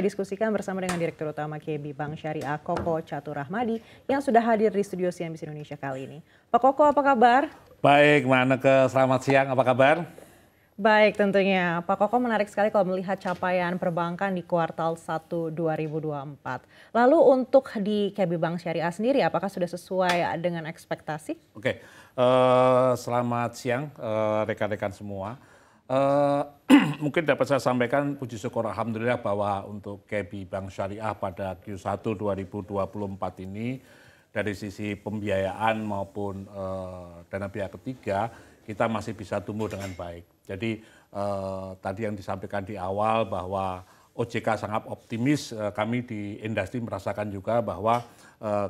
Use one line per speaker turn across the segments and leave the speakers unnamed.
kami diskusikan bersama dengan Direktur Utama KB Bank Syariah Koko Catur Rahmadi yang sudah hadir di studio CNBC Indonesia kali ini. Pak Koko, apa kabar?
Baik, Mbak Neke, selamat siang, apa kabar?
Baik, tentunya. Pak Koko, menarik sekali kalau melihat capaian perbankan di kuartal 1 2024. Lalu untuk di KB Bank Syariah sendiri, apakah sudah sesuai dengan ekspektasi?
Oke, selamat siang rekan-rekan semua. Mungkin dapat saya sampaikan puji syukur alhamdulillah bahwa untuk KB Bank Syariah pada Q1 2024 ini dari sisi pembiayaan maupun dana pihak ketiga kita masih bisa tumbuh dengan baik. Jadi tadi yang disampaikan di awal bahwa OJK sangat optimis, kami di industri merasakan juga bahwa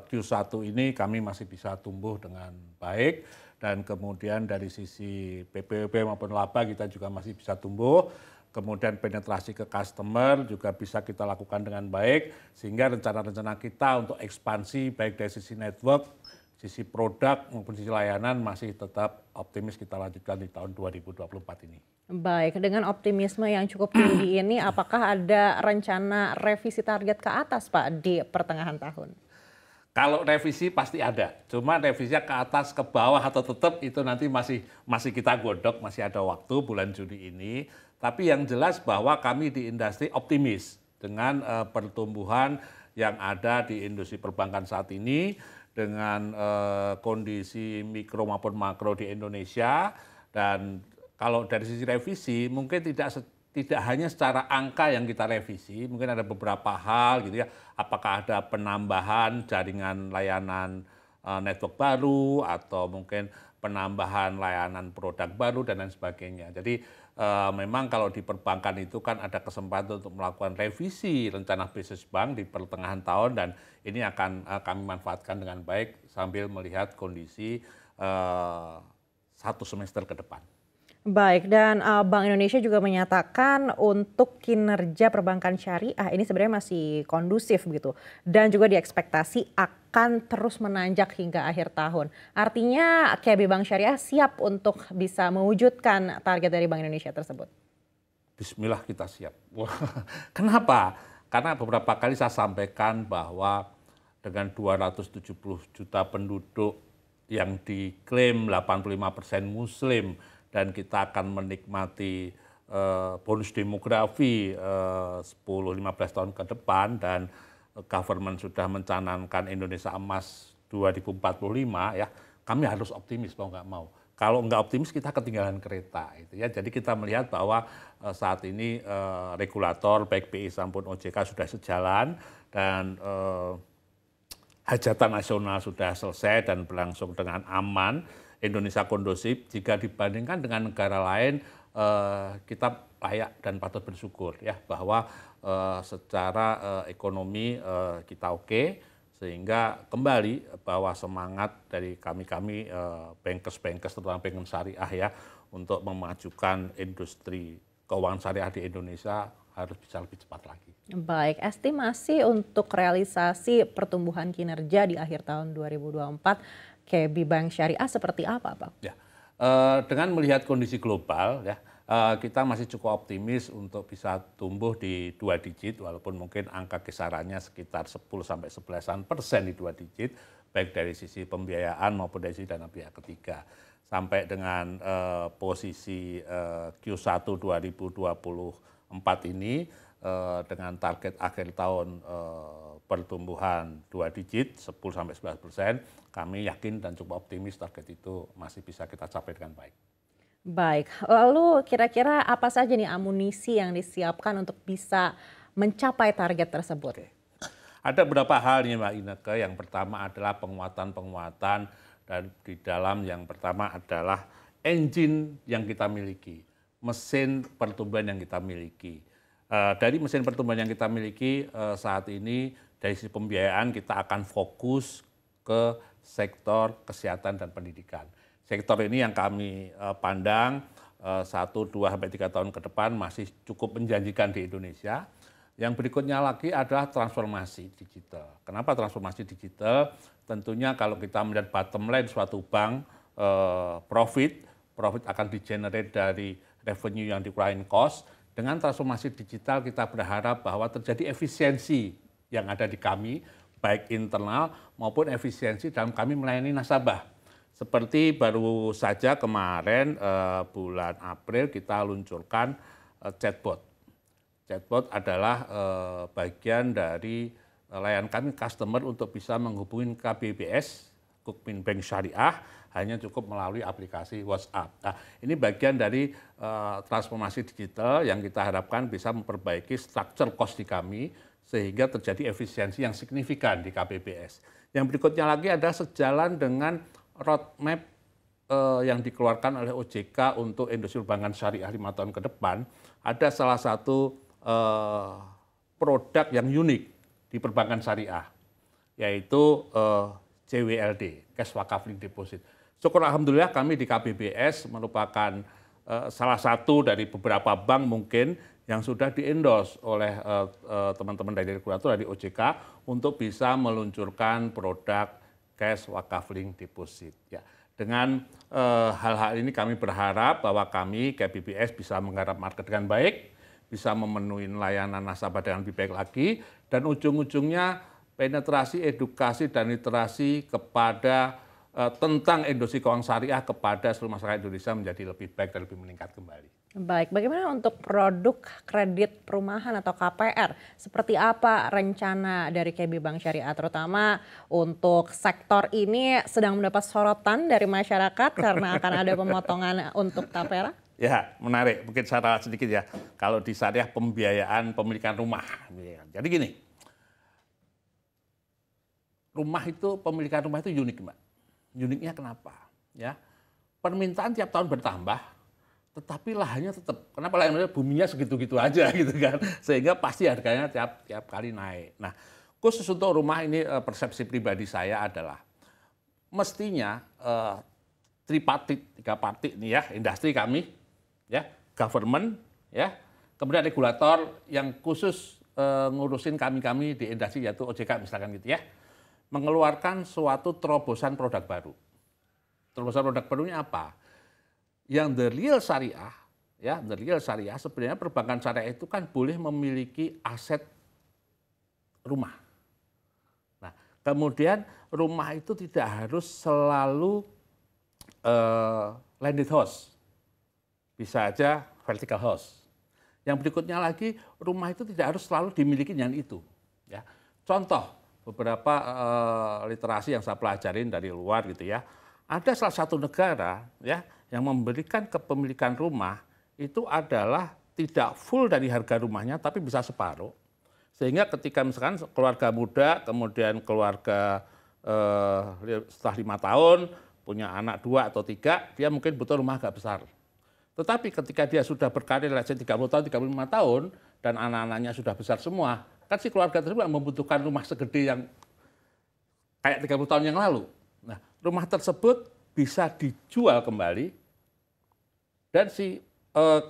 Q1 ini kami masih bisa tumbuh dengan baik. Dan kemudian dari sisi PPOP maupun laba kita juga masih bisa tumbuh. Kemudian penetrasi ke customer juga bisa kita lakukan dengan baik. Sehingga rencana-rencana kita untuk ekspansi baik dari sisi network, sisi produk maupun sisi layanan masih tetap optimis kita lanjutkan di tahun 2024 ini.
Baik, dengan optimisme yang cukup tinggi ini apakah ada rencana revisi target ke atas Pak di pertengahan tahun?
Kalau revisi pasti ada, cuma revisinya ke atas, ke bawah atau tetap itu nanti masih kita godok, masih ada waktu bulan Juni ini. Tapi yang jelas bahwa kami di industri optimis dengan pertumbuhan yang ada di industri perbankan saat ini, dengan kondisi mikro maupun makro di Indonesia. Dan kalau dari sisi revisi mungkin tidak hanya secara angka yang kita revisi, mungkin ada beberapa hal gitu ya. Apakah ada penambahan jaringan layanan network baru atau mungkin penambahan layanan produk baru dan lain sebagainya. Jadi memang kalau di perbankan itu kan ada kesempatan untuk melakukan revisi rencana bisnis bank di pertengahan tahun dan ini akan kami manfaatkan dengan baik sambil melihat kondisi satu semester ke depan.
Baik, dan Bank Indonesia juga menyatakan untuk kinerja perbankan syariah ini sebenarnya masih kondusif gitu. Dan juga diekspektasi akan terus menanjak hingga akhir tahun. Artinya KB Bank Syariah siap untuk bisa mewujudkan target dari Bank Indonesia tersebut.
Bismillah kita siap. Kenapa? Karena beberapa kali saya sampaikan bahwa dengan 270 juta penduduk yang diklaim 85% Muslim, dan kita akan menikmati bonus demografi 10-15 tahun ke depan dan government sudah mencanangkan Indonesia Emas 2045 ya, kami harus optimis mau nggak mau. Kalau nggak optimis kita ketinggalan kereta itu ya. Jadi kita melihat bahwa saat ini regulator baik BI maupun OJK sudah sejalan dan hajatan nasional sudah selesai dan berlangsung dengan aman. Indonesia kondusif jika dibandingkan dengan negara lain kita layak dan patut bersyukur ya bahwa secara ekonomi kita oke, sehingga kembali bahwa semangat dari kami bankers terutama bank syariah ya untuk memajukan industri keuangan syariah di Indonesia harus bisa lebih cepat lagi.
Baik, estimasi untuk realisasi pertumbuhan kinerja di akhir tahun 2024 KB Bank Syariah seperti apa, Pak?
Ya, dengan melihat kondisi global, ya kita masih cukup optimis untuk bisa tumbuh di 2 digit, walaupun mungkin angka kisarannya sekitar 10-11% di 2 digit, baik dari sisi pembiayaan maupun dari sisi dana pihak ketiga. Sampai dengan posisi Q1 2024 ini dengan target akhir tahun pertumbuhan 2 digit 10-11%, kami yakin dan cukup optimis target itu masih bisa kita capai dengan baik.
Baik, lalu kira-kira apa saja nih amunisi yang disiapkan untuk bisa mencapai target tersebut?
Oke. Ada beberapa hal nih Mbak Ineke. Yang pertama adalah penguatan dan di dalam yang pertama adalah engine yang kita miliki, mesin pertumbuhan yang kita miliki. Dari mesin pertumbuhan yang kita miliki saat ini dari sisi pembiayaan kita akan fokus ke sektor kesehatan dan pendidikan. Sektor ini yang kami pandang 1, 2, sampai 3 tahun ke depan masih cukup menjanjikan di Indonesia. Yang berikutnya lagi adalah transformasi digital. Kenapa transformasi digital? Tentunya kalau kita melihat bottom line suatu bank, profit akan di-generate dari revenue yang dikurangi cost. Dengan transformasi digital kita berharap bahwa terjadi efisiensi yang ada di kami, baik internal maupun efisiensi dalam kami melayani nasabah. Seperti baru saja kemarin bulan April kita luncurkan chatbot. Chatbot adalah bagian dari layanan kami customer untuk bisa menghubungi KBBS, Kukmin Bank Syariah, hanya cukup melalui aplikasi WhatsApp. Nah, ini bagian dari transformasi digital yang kita harapkan bisa memperbaiki structure cost di kami, sehingga terjadi efisiensi yang signifikan di KBBS. Yang berikutnya lagi adalah sejalan dengan roadmap yang dikeluarkan oleh OJK untuk industri perbankan syariah 5 tahun ke depan, ada salah satu produk yang unik di perbankan syariah, yaitu CWLD, Cash Wakaf Link Deposit. Syukur alhamdulillah kami di KBBS merupakan salah satu dari beberapa bank mungkin yang sudah di-endorse oleh teman-teman dari regulator dari OJK untuk bisa meluncurkan produk Cash Wakaf Link Deposit. Ya, dengan hal-hal ini kami berharap bahwa kami KBBS bisa menggarap market dengan baik, bisa memenuhi layanan nasabah dengan lebih baik lagi, dan ujung-ujungnya penetrasi edukasi dan literasi kepada tentang industri keuangan syariah kepada seluruh masyarakat Indonesia menjadi lebih baik dan lebih meningkat kembali.
Baik, bagaimana untuk produk kredit perumahan atau KPR? Seperti apa rencana dari KB Bank Syariah, terutama untuk sektor ini sedang mendapat sorotan dari masyarakat karena akan ada pemotongan untuk KPR?
Ya, menarik. Mungkin secara sedikit ya, kalau di syariah pembiayaan pemilikan rumah. Jadi gini, pemilikan rumah itu unik, Mbak. Uniknya kenapa? Ya, permintaan tiap tahun bertambah, tetapi lahannya tetap. Kenapa lahannya buminya segitu-gitu aja gitu kan? Sehingga pasti harganya tiap kali naik. Nah, khusus untuk rumah ini persepsi pribadi saya adalah mestinya tiga partit nih ya, industri kami, ya, government, ya, kemudian regulator yang khusus ngurusin kami di industri yaitu OJK misalkan gitu ya, mengeluarkan suatu terobosan produk baru. Terobosan produk barunya apa? Yang the real syariah, ya, the real syariah sebenarnya perbankan syariah itu kan boleh memiliki aset rumah. Nah, kemudian rumah itu tidak harus selalu landed house, bisa aja vertical house. Yang berikutnya lagi, rumah itu tidak harus selalu dimiliki dengan itu. Ya, contoh beberapa literasi yang saya pelajarin dari luar gitu ya. Ada salah satu negara ya yang memberikan kepemilikan rumah itu adalah tidak full dari harga rumahnya tapi bisa separuh. Sehingga ketika misalkan keluarga muda kemudian keluarga setelah 5 tahun punya anak 2 atau 3, dia mungkin butuh rumah agak besar. Tetapi ketika dia sudah berkarir 30 tahun, 35 tahun dan anak-anaknya sudah besar semua, kan si keluarga tersebut membutuhkan rumah segede yang kayak 30 tahun yang lalu. Nah, rumah tersebut bisa dijual kembali dan si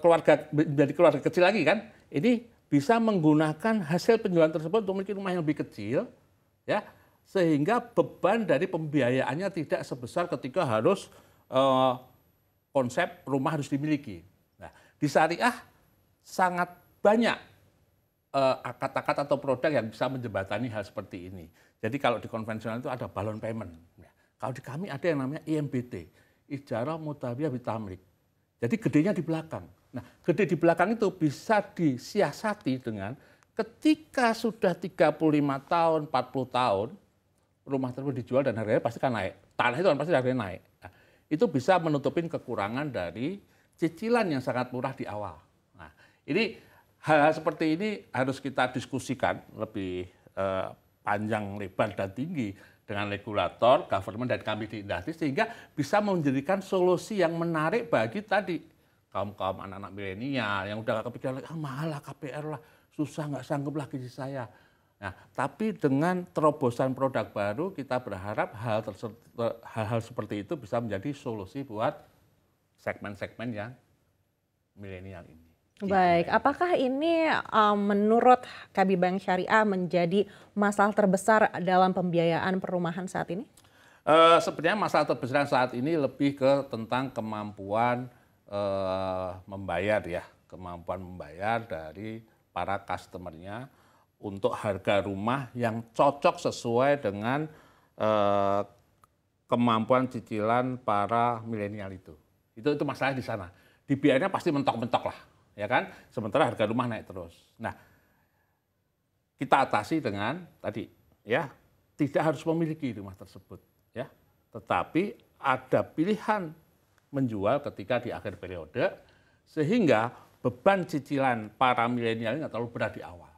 keluarga dari keluarga kecil lagi kan, ini bisa menggunakan hasil penjualan tersebut untuk memiliki rumah yang lebih kecil, ya, sehingga beban dari pembiayaannya tidak sebesar ketika harus konsep rumah harus dimiliki. Nah, di syariah sangat banyak akad-akad atau produk yang bisa menjembatani hal seperti ini. Jadi kalau di konvensional itu ada balloon payment. Kalau di kami ada yang namanya IMBT, Ijarah Mutabiyah Bitamlik. Jadi gedenya di belakang. Nah, gede di belakang itu bisa disiasati dengan ketika sudah 35 tahun, 40 tahun, rumah tersebut dijual dan harganya pasti kan naik. Tanah itu kan pasti harganya naik. Nah, itu bisa menutupin kekurangan dari cicilan yang sangat murah di awal. Nah, ini hal-hal seperti ini harus kita diskusikan lebih panjang, lebar, dan tinggi dengan regulator, government, dan kami di industri sehingga bisa menjadikan solusi yang menarik bagi tadi kaum-kaum anak-anak milenial yang udah gak kepikiran lagi, mahal lah KPR lah, susah nggak sanggup lagi sih saya. Nah, tapi dengan terobosan produk baru kita berharap hal-hal seperti itu bisa menjadi solusi buat segmen-segmen yang milenial ini.
Baik, apakah ini menurut KB Bank Syariah menjadi masalah terbesar dalam pembiayaan perumahan saat ini?
Sebenarnya masalah terbesar saat ini lebih ke tentang kemampuan membayar ya kemampuan membayar dari para customernya untuk harga rumah yang cocok sesuai dengan kemampuan cicilan para milenial itu. Itu masalah di sana. Di biayanya pasti mentok-mentok lah, ya kan? Sementara harga rumah naik terus. Nah, kita atasi dengan tadi, ya, tidak harus memiliki rumah tersebut, ya. Tetapi ada pilihan menjual ketika di akhir periode, sehingga beban cicilan para milenial ini nggak terlalu berat di awal.